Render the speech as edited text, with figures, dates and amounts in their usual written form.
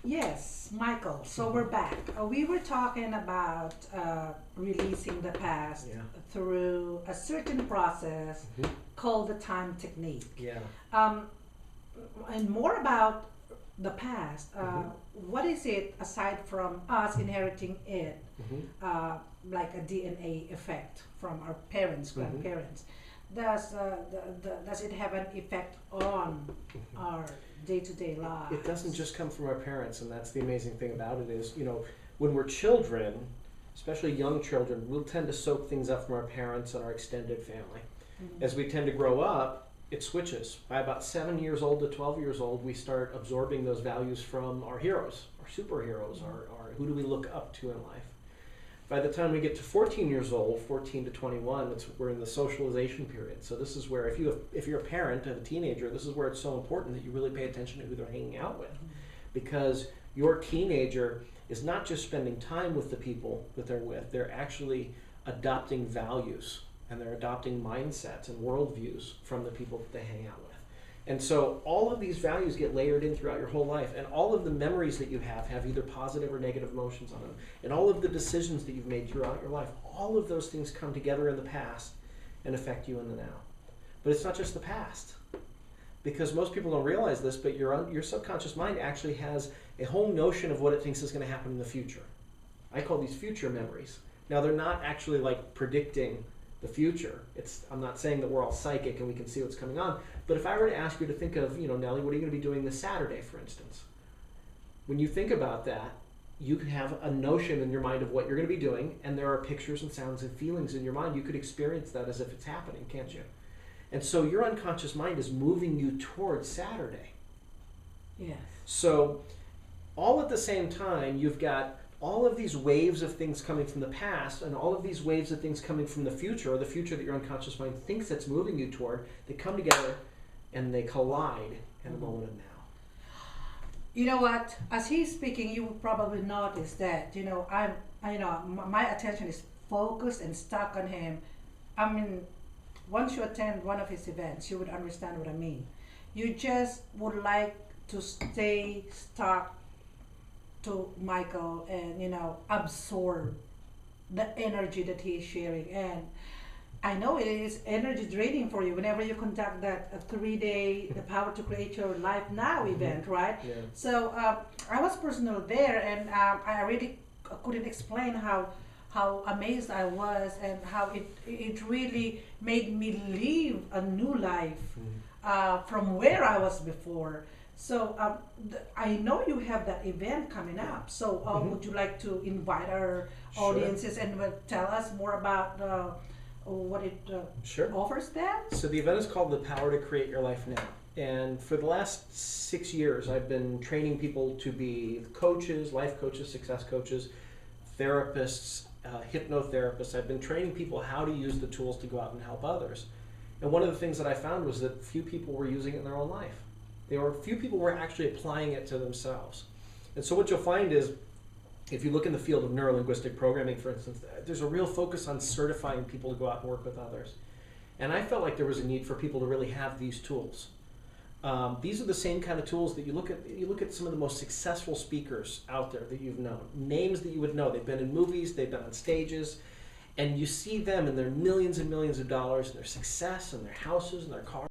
Yes, Michael. So we're back. We were talking about releasing the past Yeah. through a certain process Mhm. called the time technique. Yeah. Um, and more about the past. Mhm. What is it aside from us inheriting it, Mhm. like a DNA effect from our parents, Mhm. grandparents? Does it have an effect on our day-to-day lives? It doesn't just come from our parents, and that's the amazing thing about it is, when we're children, especially young children, we'll tend to soak things up from our parents and our extended family. Mhm. As we tend to grow up, it switches. By about 7 years old to 12 years old, we start absorbing those values from our heroes, our superheroes, our who do we look up to in life. By the time we get to 14 years old, 14 to 21, we're in the socialization period. So this is where, if you're a parent of a teenager, this is where it's so important that you really pay attention to who they're hanging out with, because your teenager is not just spending time with the people that they're with; they're actually adopting values and they're adopting mindsets and worldviews from the people that they hang out with. And so all of these values get layered in throughout your whole life, and all of the memories that you have either positive or negative emotions on them, and all of the decisions that you've made throughout your life, all of those things come together in the past and affect you in the now. But it's not just the past, because most people don't realize this, but your subconscious mind actually has a whole notion of what it thinks is going to happen in the future. I call these future memories. Now, they're not actually like predicting the future. I'm not saying that we're all psychic and we can see what's coming on, but if I were to ask you to think of, Nellie, what are you going to be doing this Saturday, for instance? When you think about that, you can have a notion in your mind of what you're going to be doing, and there are pictures and sounds and feelings in your mind. You could experience that as if it's happening, can't you? And so your unconscious mind is moving you towards Saturday. Yes. So all at the same time, you've got all of these waves of things coming from the past and all of these waves of things coming from the future, or the future that your unconscious mind thinks it's moving you toward. They come together and they collide in the moment of now. You know what? As he's speaking, you will probably notice that my attention is focused and stuck on him. I mean, once you attend one of his events, you would understand what I mean. You just would like to stay stuck to Michael and absorb the energy that he is sharing. And I know it is energy draining for you whenever you conduct that 3-day the Power to Create Your Life Now event, right? Yeah. So I was personally there, and I really couldn't explain how amazed I was, and how it really made me live a new life from where I was before. So I know you have that event coming up. So would you like to invite our audiences and tell us more about what it Sure. offers them? So the event is called The Power to Create Your Life Now. And for the last 6 years, I've been training people to be coaches, life coaches, success coaches, therapists, hypnotherapists. I've been training people how to use the tools to go out and help others. And one of the things that I found was that few people were using it in their own life. Few people were actually applying it to themselves. And so what you'll find is, if you look in the field of neurolinguistic programming, for instance, there's a real focus on certifying people to go out and work with others. And I felt like there was a need for people to really have these tools. These are the same kind of tools that you look at some of the most successful speakers out there that you've known, names that you would know. They've been in movies, they've been on stages, and you see them and their millions and millions of dollars and their success and their houses and their cars.